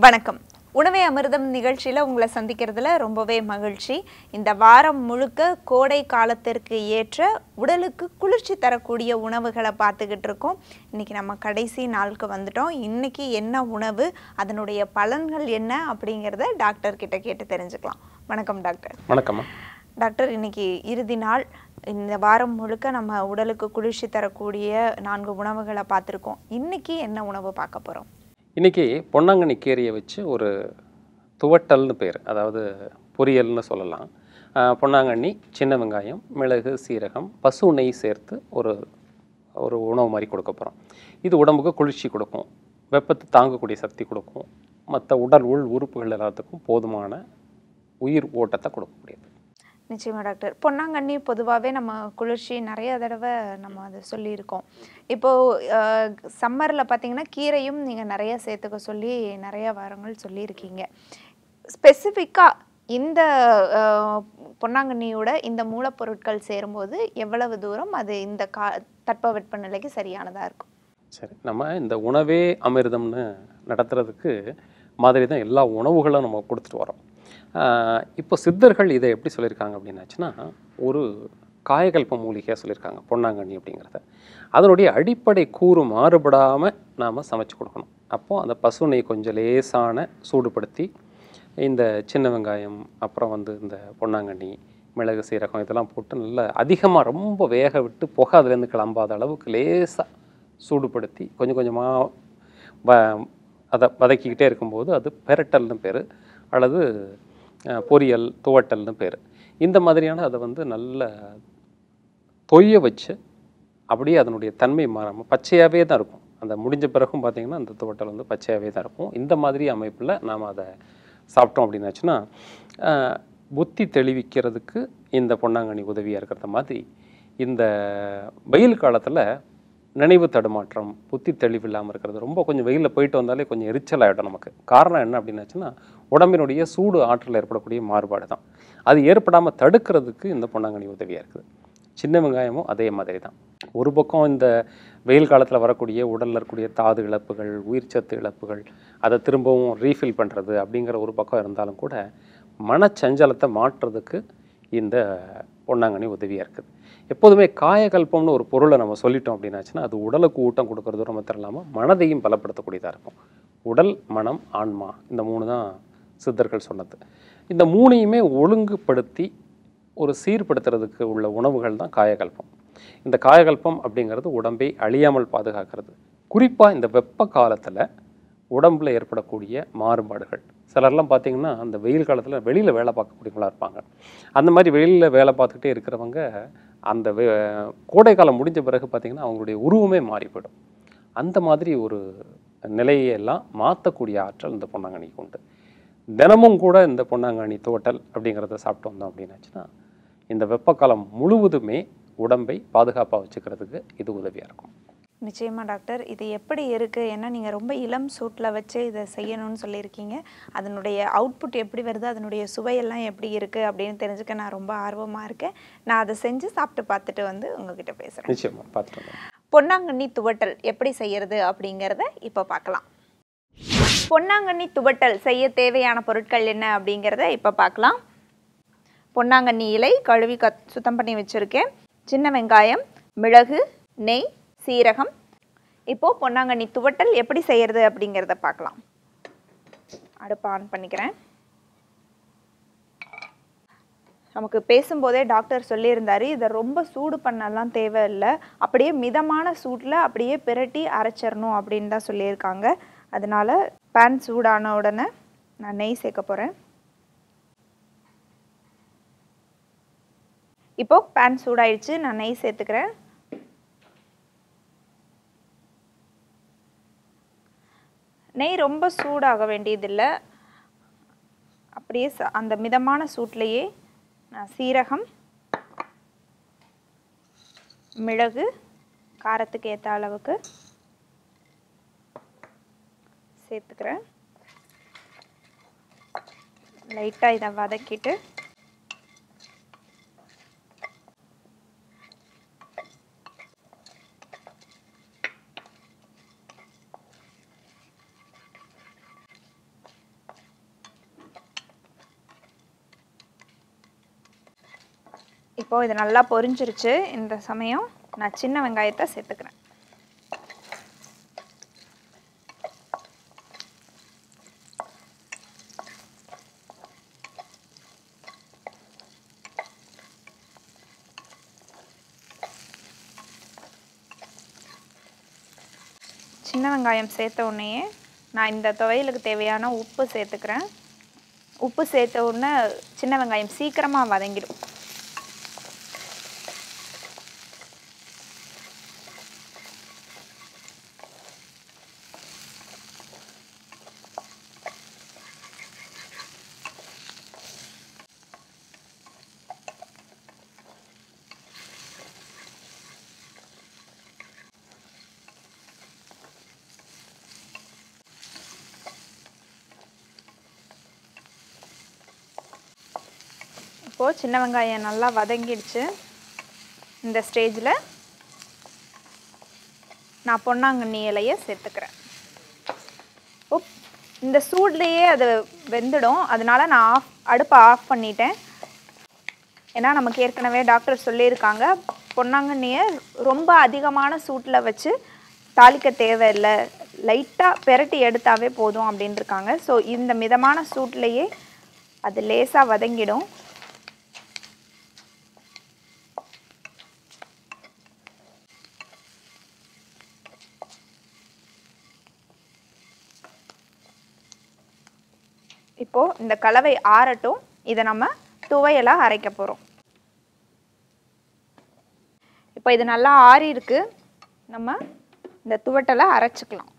வணக்கம். உணவே அமிர்தம் நிகழ்ச்சியில் உங்களை சந்திக்கிறதுல ரொம்பவே மகிழ்ச்சி. இந்த வாரம் முழுக்க கோடை காலத்திற்கு ஏற்ற உடலுக்கு குளிர்ச்சி தரக்கூடிய உணவுகளை பார்த்துக்கிட்டு இருக்கோம். இன்றைக்கி நம்ம கடைசி நாளுக்கு வந்துட்டோம். இன்றைக்கி என்ன உணவு, அதனுடைய பலன்கள் என்ன அப்படிங்கிறத டாக்டர் கிட்ட கேட்டு தெரிஞ்சுக்கலாம். வணக்கம் டாக்டர். வணக்கம் டாக்டர். இன்றைக்கி இறுதி நாள். இந்த வாரம் முழுக்க நம்ம உடலுக்கு குளிர்ச்சி தரக்கூடிய 4 உணவுகளை பார்த்துருக்கோம். இன்றைக்கி என்ன உணவு பார்க்க போகிறோம்? இன்றைக்கி பொன்னாங்கண்ணி கீரையை வச்சு ஒரு துவட்டல்னு பேர், அதாவது பொரியல்னு சொல்லலாம். பொன்னாங்கண்ணி, சின்ன வெங்காயம், மிளகு, சீரகம், பசு நெய் சேர்த்து ஒரு ஒரு உணவு மாதிரி கொடுக்க போகிறோம். இது உடம்புக்கு குளிர்ச்சி கொடுக்கும், வெப்பத்தை தாங்கக்கூடிய சக்தி கொடுக்கும், மற்ற உடல் உள் உறுப்புகள் எல்லாத்துக்கும் போதுமான உயிர் ஓட்டத்தை கொடுக்கக்கூடியது. நிச்சயமாக டாக்டர். பொன்னாங்கண்ணி பொதுவாகவே நம்ம குளிர்ச்சி நிறைய தடவை நம்ம அதை சொல்லியிருக்கோம். இப்போது சம்மரில் பார்த்திங்கன்னா கீரையும் நீங்கள் நிறைய சேர்த்துக்க சொல்லி நிறைய வாரங்கள் சொல்லியிருக்கீங்க. ஸ்பெசிஃபிக்காக இந்த பொன்னாங்கண்ணியோட இந்த மூலப்பொருட்கள் சேரும்போது எவ்வளவு தூரம் அது இந்த தட்பவெட்ப நிலைக்கு சரியானதாக இருக்கும்? சரி, நம்ம இந்த உணவே அமிர்தம்னு நடத்துறதுக்கு மாதிரி தான் எல்லா உணவுகளும் நம்ம கொடுத்துட்டு வரோம். இப்போ சித்தர்கள் இதை எப்படி சொல்லியிருக்காங்க அப்படின்னாச்சுன்னா, ஒரு காயகல்ப மூலிகையாக சொல்லியிருக்காங்க பொன்னாங்கண்ணி அப்படிங்கிறத. அதனுடைய அடிப்படை கூறு மாறுபடாமல் நாம் சமைச்சு கொடுக்கணும். அப்போது அந்த பசு நெய் கொஞ்சம் லேசான சூடுபடுத்தி இந்த சின்ன வெங்காயம், அப்புறம் இந்த பொன்னாங்கண்ணி, மிளகு, சீரகம் இதெல்லாம் போட்டு நல்லா அதிகமாக ரொம்ப வேக விட்டு புகை அதுலேருந்து கிளம்பாத அளவுக்கு லேசாக சூடுபடுத்தி கொஞ்சம் கொஞ்சமாக அதை வதக்கிக்கிட்டே இருக்கும்போது அது பெரட்டல்னு பேர், அல்லது பொரியல், துவட்டல்னு பேர். இந்த மாதிரியான அதை நல்ல தொய்ய வச்சு அப்படியே அதனுடைய தன்மை மாறாமல் பச்சையாகவே தான் இருக்கும். அந்த முடிஞ்ச பிறகும் பார்த்திங்கன்னா அந்த துவட்டல் பச்சையாகவே தான் இருக்கும். இந்த மாதிரி அமைப்பில் நாம் அதை சாப்பிட்டோம் அப்படின்னாச்சுன்னா புத்தி தெளிவிக்கிறதுக்கு இந்த பொன்னாங்கண்ணி உதவியாக இருக்கிறத மாதிரி, இந்த வெயில் காலத்தில் நினைவு தடுமாற்றம், புத்தி தெளிவு இல்லாமல் இருக்கிறது, ரொம்ப கொஞ்சம் வெயிலில் போயிட்டு வந்தாலே கொஞ்சம் எரிச்சல் ஆகிடும் நமக்கு. காரணம் என்ன அப்படின்னாச்சுன்னா, உடம்பினுடைய சூடு ஆற்றல் ஏற்படக்கூடிய மாறுபாடு தான். அது ஏற்படாமல் தடுக்கிறதுக்கு இந்த பொன்னாங்கண்ணி உதவியாக இருக்குது. சின்ன வெங்காயமும் அதே மாதிரி தான். ஒரு பக்கம் இந்த வெயில் காலத்தில் வரக்கூடிய உடலில் இருக்கக்கூடிய தாது இழப்புகள், உயிர்ச்சத்து இழப்புகள், அதை திரும்பவும் ரீஃபில் பண்ணுறது அப்படிங்கிற ஒரு பக்கம் இருந்தாலும் கூட, மனச்சஞ்சலத்தை மாற்றுறதுக்கு இந்த பொன்னாங்கண்ணி உதவியாக இருக்குது. எப்போதுமே காயகல்பம்னு ஒரு பொருளை நம்ம சொல்லிட்டோம் அப்படின்னாச்சுன்னா, அது உடலுக்கு ஊட்டம் கொடுக்கறது மாத்திரம் இல்லாமல் மனதையும் பலப்படுத்தக்கூடியதாக இருக்கும். உடல், மனம், ஆன்மா, இந்த 3 தான் சித்தர்கள் சொன்னது. இந்த 3ஐயுமே ஒழுங்குபடுத்தி ஒரு சீர்படுத்துறதுக்கு உள்ள உணவுகள் தான் காயகல்பம். இந்த காயகல்பம் அப்படிங்கிறது உடம்பை அழியாமல் பாதுகாக்கிறது. குறிப்பாக இந்த வெப்ப காலத்தில் உடம்பில் ஏற்படக்கூடிய மாறுபாடுகள், சிலர்லாம் பார்த்திங்கன்னா அந்த வெயில் காலத்தில் வெளியில் வேலை பார்க்கக்கூடியவங்களாக இருப்பாங்க. அந்த மாதிரி வெளியில் வேலை பார்த்துக்கிட்டே இருக்கிறவங்க அந்த கோடை காலம் முடிஞ்ச பிறகு பார்த்திங்கன்னா அவங்களுடைய உருவமே மாறி போயிடும். அந்த மாதிரி ஒரு நிலையெல்லாம் மாற்றக்கூடிய ஆற்றல் இந்த பொன்னாங்கண்ணிக்கு உண்டு. தினமும் கூட இந்த பொன்னாங்கண்ணி துவட்டல் அப்படிங்கிறத சாப்பிட்டு வந்தோம் அப்படின்னாச்சுன்னா, இந்த வெப்பக்காலம் முழுவதுமே உடம்பை பாதுகாப்பாக வச்சுக்கிறதுக்கு இது உதவியாக இருக்கும். நிச்சயமாக டாக்டர். இது எப்படி இருக்குது, ஏன்னா நீங்கள் ரொம்ப இளம் சூட்டில் வச்சு இதை செய்யணும்னு சொல்லியிருக்கீங்க. அதனுடைய அவுட்புட் எப்படி வருது, அதனுடைய சுவையெல்லாம் எப்படி இருக்குது அப்படின்னு தெரிஞ்சுக்க நான் ரொம்ப ஆர்வமாக இருக்கேன். நான் அதை செஞ்சு சாப்பிட்டு பார்த்துட்டு உங்ககிட்ட பேசுகிறேன். நிச்சயமாக பார்த்துட்டு. பொன்னாங்கண்ணி துவட்டல் எப்படி செய்யறது அப்படிங்கிறத இப்போ பார்க்கலாம். பொன்னாங்கண்ணி துவட்டல் செய்ய தேவையான பொருட்கள் என்ன அப்படிங்கிறத இப்போ பார்க்கலாம். பொன்னாங்கண்ணி இலை கழுவி சுத்தம் பண்ணி வச்சுருக்கேன். சின்ன வெங்காயம், மிளகு, நெய், சீரகம். இப்போது பொன்னாங்கண்ணி துவட்டல் எப்படி செய்கிறது அப்படிங்கிறத பார்க்கலாம். அடுப்பை ஆன் பண்ணிக்கிறேன். நமக்கு பேசும்போதே டாக்டர் சொல்லியிருந்தார், இதை ரொம்ப சூடு பண்ணலாம் தேவையில்லை, அப்படியே மிதமான சூட்டில் அப்படியே பிரட்டி அரைச்சிடணும் அப்படின்னு தான் சொல்லியிருக்காங்க. அதனால் பேன் சூடான உடனே நான் நெய் சேர்க்க போகிறேன். இப்போது பேன் சூடாயிடுச்சு, நான் நெய் சேர்த்துக்கிறேன். நெய் ரொம்ப சூடாக வேண்டியதில்லை, அப்படியே அந்த மிதமான சூட்லேயே நான் சீரகம், மிளகு காரத்துக்கு ஏற்ற அளவுக்கு சேர்த்துக்கிறேன். லைட்டாக இதை வதக்கிட்டு இப்போது இது நல்லா பொரிஞ்சிருச்சு. இந்த சமயம் நான் சின்ன வெங்காயத்தை சேர்த்துக்கிறேன். சின்ன வெங்காயம் சேர்த்த உடனேயே நான் இந்த துவையலுக்கு தேவையான உப்பு சேர்த்துக்கிறேன். உப்பு சேர்த்த உடனே சின்ன வெங்காயம் சீக்கிரமாக வதங்கிடும். இப்போது சின்ன வெங்காயம் நல்லா வதங்கிடுச்சு. இந்த ஸ்டேஜில் நான் பொன்னாங்கண்ணி இலையை சேர்த்துக்கிறேன். இந்த சூட்லேயே அது வெந்துடும். அதனால் நான் அடுப்பை ஆஃப் பண்ணிட்டேன். ஏன்னா நமக்கு ஏற்கனவே டாக்டர் சொல்லியிருக்காங்க, பொன்னாங்கண்ணியை ரொம்ப அதிகமான சூட்டில் வச்சு தாளிக்க தேவையில்லை, லைட்டாக பெரட்டி எடுத்தாவே போதும் அப்படின்னு இருக்காங்க. ஸோ இந்த மிதமான சூட்லேயே அது லேசாக வதங்கிடும். இப்போது இந்த கலவை ஆறட்டும். இதை நம்ம துவையலாக அரைக்க போகிறோம். இப்போ இது நல்லா ஆறி இருக்கு. நம்ம இந்த துவட்டலை அரைச்சிக்கலாம்.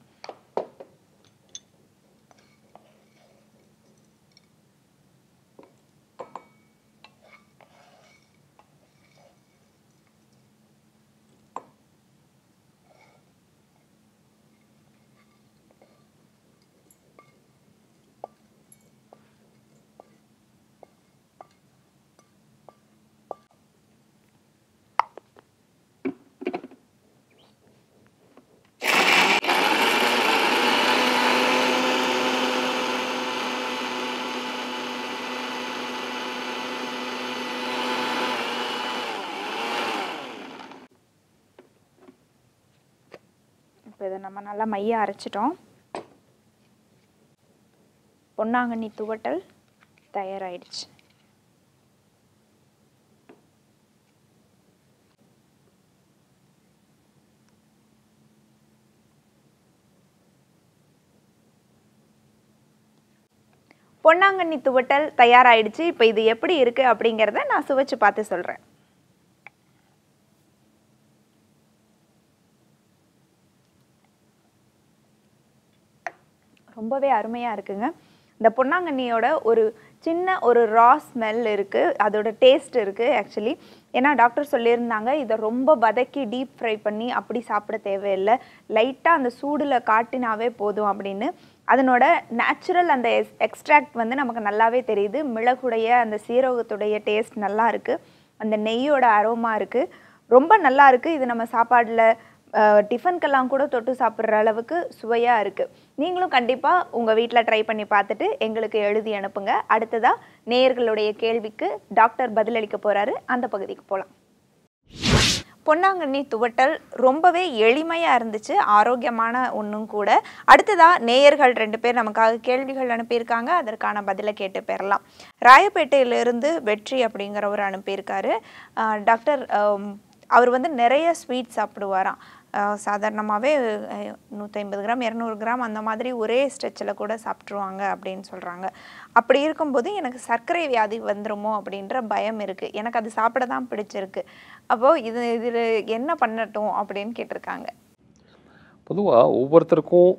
இப்போ இதை நம்ம நல்லா மைய அரைச்சிட்டோம். பொன்னாங்கண்ணி துவட்டல் தயாராகிடுச்சு. பொன்னாங்கண்ணி துவட்டல் தயாராகிடுச்சு. இப்போ இது எப்படி இருக்குது அப்படிங்கிறத நான் சுவைச்சு பார்த்து சொல்கிறேன். ரொம்பவே அருமையாக இருக்குங்க. இந்த பொன்னாங்கண்ணியோட ஒரு சின்ன ஒரு ரா ஸ்மெல் இருக்குது, அதோட டேஸ்ட் இருக்குது ஆக்சுவலி. ஏன்னா டாக்டர் சொல்லியிருந்தாங்க, இதை ரொம்ப வதக்கி டீப் ஃப்ரை பண்ணி அப்படி சாப்பிட தேவையில்லை, லைட்டாக அந்த சூடில் காட்டினாவே போதும் அப்படின்னு. அதனோட நேச்சுரல் அந்த எக்ஸ்ட்ராக்ட் வந்து நமக்கு நல்லாவே தெரியுது. மிளகுடைய அந்த சீரகத்துடைய டேஸ்ட் நல்லா இருக்குது, அந்த நெய்யோட அரோமா இருக்குது, ரொம்ப நல்லா இருக்குது. இது நம்ம சாப்பாடில் டிஃபனுக்கெல்லாம் கூட தொட்டு சாப்பிட்ற அளவுக்கு சுவையாக இருக்குது. நீங்களும் கண்டிப்பாக உங்கள் வீட்டில் ட்ரை பண்ணி பார்த்துட்டு எங்களுக்கு எழுதி அனுப்புங்க. அடுத்ததாக நேயர்களுடைய கேள்விக்கு டாக்டர் பதிலளிக்க போகிறாரு. அந்த பகுதிக்கு போகலாம். பொன்னாங்கண்ணி துவட்டல் ரொம்பவே எளிமையாக இருந்துச்சு, ஆரோக்கியமான ஒன்றும் கூட. அடுத்ததாக நேயர்கள் 2 பேர் நமக்காக கேள்விகள் அனுப்பியிருக்காங்க, அதற்கான பதிலை கேட்டு பெறலாம். ராயப்பேட்டையிலிருந்து வெற்றி அப்படிங்கிறவர் அனுப்பியிருக்காரு. டாக்டர், அவர் வந்து நிறைய ஸ்வீட் சாப்பிடுவாராம். சாதாரணமாகவே 150 கிராம் 200 கிராம் அந்த மாதிரி ஒரே ஸ்ட்ரெச்சில் கூட சாப்பிட்ருவாங்க அப்படின்னு சொல்கிறாங்க. அப்படி இருக்கும்போது எனக்கு சர்க்கரை வியாதி வந்துடுமோ அப்படின்ற பயம் இருக்குது. எனக்கு அது சாப்பிட தான் பிடிச்சிருக்கு. அப்போது இதில் என்ன பண்ணட்டும் அப்படின்னு கேட்டிருக்காங்க. பொதுவாக ஒவ்வொருத்தருக்கும்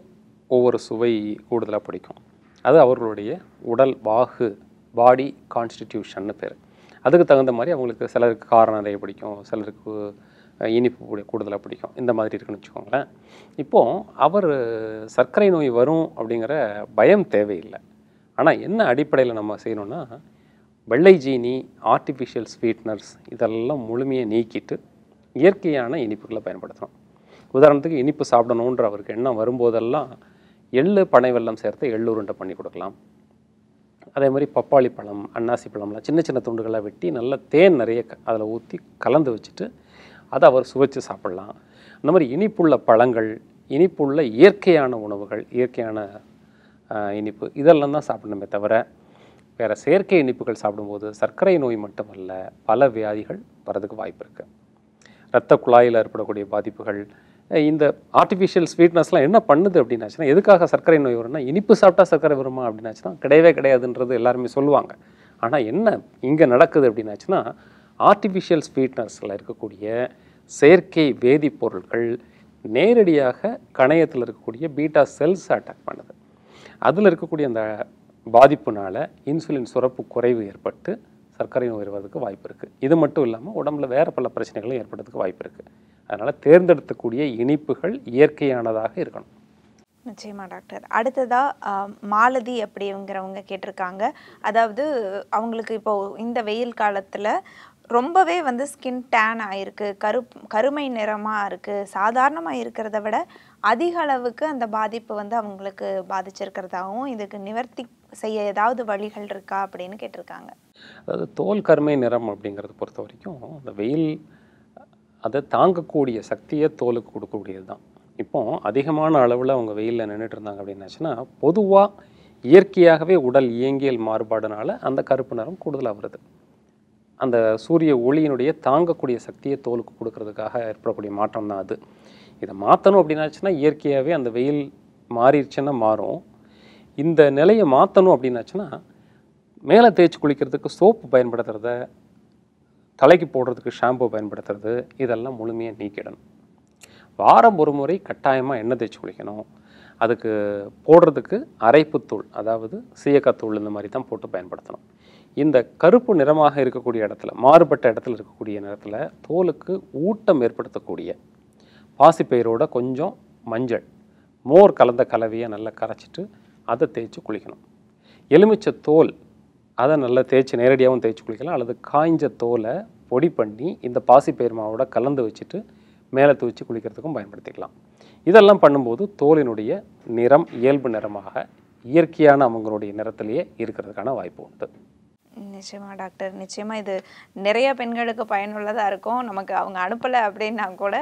ஒவ்வொரு சுவை கூடுதலாக பிடிக்கும். அது அவர்களுடைய உடல் வாகு, பாடி கான்ஸ்டிடியூஷன்னு பேர். அதுக்கு தகுந்த மாதிரி அவங்களுக்கு சிலருக்கு காரம் நிறைய பிடிக்கும், சிலருக்கு இனிப்பு கூடுதலாக பிடிக்கும், இந்த மாதிரி இருக்குன்னு வச்சுக்கோங்களேன். இப்போது அவர் சர்க்கரை நோய் வரும் அப்படிங்கிற பயம் தேவையில்லை. ஆனால் என்ன அடிப்படையில் நம்ம செய்யணும்னா, வெள்ளை ஜீனி, ஆர்டிஃபிஷியல் ஸ்வீட்னர்ஸ் இதெல்லாம் முழுமையாக நீக்கிட்டு இயற்கையான இனிப்புகளை பயன்படுத்தணும். உதாரணத்துக்கு இனிப்பு சாப்பிடணுன்ற அவருக்கு எண்ணம் வரும்போதெல்லாம் எள்ளு பனை வெல்லம் சேர்த்து எள்ளுருண்டை பண்ணி கொடுக்கலாம். அதே மாதிரி பப்பாளி பழம், அன்னாசி பழம்லாம் சின்ன சின்ன துண்டுகளாக வெட்டி நல்ல தேன் நிறைய அதில் ஊற்றி கலந்து வச்சுட்டு அதை அவர் சுவைச்சு சாப்பிட்லாம். அந்த மாதிரி இனிப்புள்ள பழங்கள், இனிப்புள்ள இயற்கையான உணவுகள், இயற்கையான இனிப்பு இதெல்லாம் தான் சாப்பிடணுமே தவிர வேறு செயற்கை இனிப்புகள் சாப்பிடும்போது சர்க்கரை நோய் மட்டுமல்ல பல வியாதிகள் வரதுக்கு வாய்ப்பு இருக்குது. இரத்த குழாயில் ஏற்படக்கூடிய பாதிப்புகள், இந்த ஆர்டிஃபிஷியல் ஸ்வீட்னஸ்லாம் என்ன பண்ணுது அப்படின்னாச்சுன்னா, எதுக்காக சர்க்கரை நோய் வரும்னா, இனிப்பு சாப்பிட்டா சர்க்கரை வருமா அப்படின்னாச்சுன்னா கிடையவே கிடையாதுன்றது எல்லாருமே சொல்லுவாங்க. ஆனால் என்ன இங்கே நடக்குது அப்படின்னாச்சுன்னா, ஆர்டிஃபிஷியல் ஸ்வீட்னஸில் இருக்கக்கூடிய செயற்கை வேதிப்பொருட்கள் நேரடியாக கணையத்தில் இருக்கக்கூடிய பீட்டா செல்ஸ் அட்டாக் பண்ணுது. அதில் இருக்கக்கூடிய அந்த பாதிப்புனால இன்சுலின் சுரப்பு குறைவு ஏற்பட்டு சர்க்கரை நோய் வருவதற்கு வாய்ப்பு இருக்குது. இது மட்டும் இல்லாமல் உடம்புல வேறு பல பிரச்சனைகளும் ஏற்படுறதுக்கு வாய்ப்பு இருக்குது. அதனால் தேர்ந்தெடுக்கக்கூடிய இனிப்புகள் இயற்கையானதாக இருக்கணும். நிச்சயமா டாக்டர். அடுத்ததாக மாலதி அப்படிங்கிறவங்க கேட்டிருக்காங்க. அதாவது அவங்களுக்கு இப்போது இந்த வெயில் காலத்தில் ரொம்பவே வந்து ஸ்கின் டேன் ஆகிருக்கு, கருமை நிறமாக இருக்குது, சாதாரணமாக இருக்கிறத விட அதிக அளவுக்கு அந்த பாதிப்பு வந்து அவங்களுக்கு பாதிச்சிருக்கிறதாகவும், இதுக்கு நிவர்த்தி செய்ய ஏதாவது வழிகள் இருக்கா அப்படின்னு கேட்டிருக்காங்க. அதாவது தோல் கருமை நிறம் அப்படிங்கிறத பொறுத்த வரைக்கும் அந்த வெயில் அதை தாங்கக்கூடிய சக்தியை தோலுக்கு கொடுக்கக்கூடியது தான். இப்போ அதிகமான அளவில் அவங்க வெயிலில் நின்றுட்டு இருந்தாங்க அப்படின்னாச்சுன்னா, பொதுவாக இயற்கையாகவே உடல் இயங்கியல் மாறுபாடுனால அந்த கருப்பு நிறம் கூடுதலாக வருது. அந்த சூரிய ஒளியினுடைய தாங்கக்கூடிய சக்தியை தோலுக்கு கொடுக்கறதுக்காக ஏற்படக்கூடிய மாற்றம் தான் அது. இதை மாற்றணும் அப்படின்னாச்சுன்னா இயற்கையாகவே அந்த வெயில் மாறிடுச்சுன்னா மாறும். இந்த நிலையை மாற்றணும் அப்படின்னாச்சுன்னா மேலே தேய்ச்சி குளிக்கிறதுக்கு சோப்பு பயன்படுத்துறத, தலைக்கு போடுறதுக்கு ஷாம்பு பயன்படுத்துறது இதெல்லாம் முழுமையாக நீக்கிடணும். வாரம் ஒரு முறை கட்டாயமாக எண்ணெய் தேய்ச்சி குளிக்கணும். அதுக்கு போடுறதுக்கு அரைப்புத்தூள், அதாவது சீயக்காத்தூள் இந்த மாதிரி தான் போட்டு பயன்படுத்தணும். இந்த கருப்பு நிறமாக இருக்கக்கூடிய இடத்துல, மாறுபட்ட இடத்துல இருக்கக்கூடிய நிறத்தில் தோலுக்கு ஊட்டம் ஏற்படுத்தக்கூடிய பாசிப்பயிரோட கொஞ்சம் மஞ்சள், மோர் கலந்த கலவையை நல்லா கரைச்சிட்டு அதை தேய்ச்சி குளிக்கணும். எலுமிச்சை தோல் அதை நல்லா தேய்ச்சி நேரடியாகவும் தேய்ச்சி குளிக்கலாம், அல்லது காய்ஞ்ச தோலை பொடி பண்ணி இந்த பாசிப்பயிர் மாவோட கலந்து வச்சுட்டு மேலே தூச்சி குளிக்கிறதுக்கும் பயன்படுத்திக்கலாம். இதெல்லாம் பண்ணும்போது தோலினுடைய நிறம் இயல்பு நிறமாக இயற்கையான அவங்களுடைய நிறத்திலேயே இருக்கிறதுக்கான வாய்ப்பு உண்டு. நிச்சயமா டாக்டர். நிச்சயமாக இது நிறைய பெண்களுக்கு பயனுள்ளதாக இருக்கும். நமக்கு அவங்க அனுப்பலை அப்படின்னா கூட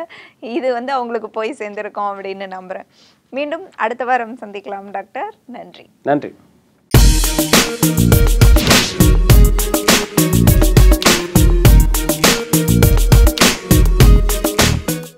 இது வந்து அவங்களுக்கு போய் சேர்ந்துருக்கோம் அப்படின்னு நம்புகிறேன். மீண்டும் அடுத்த வாரம் சந்திக்கலாம் டாக்டர். நன்றி. நன்றி.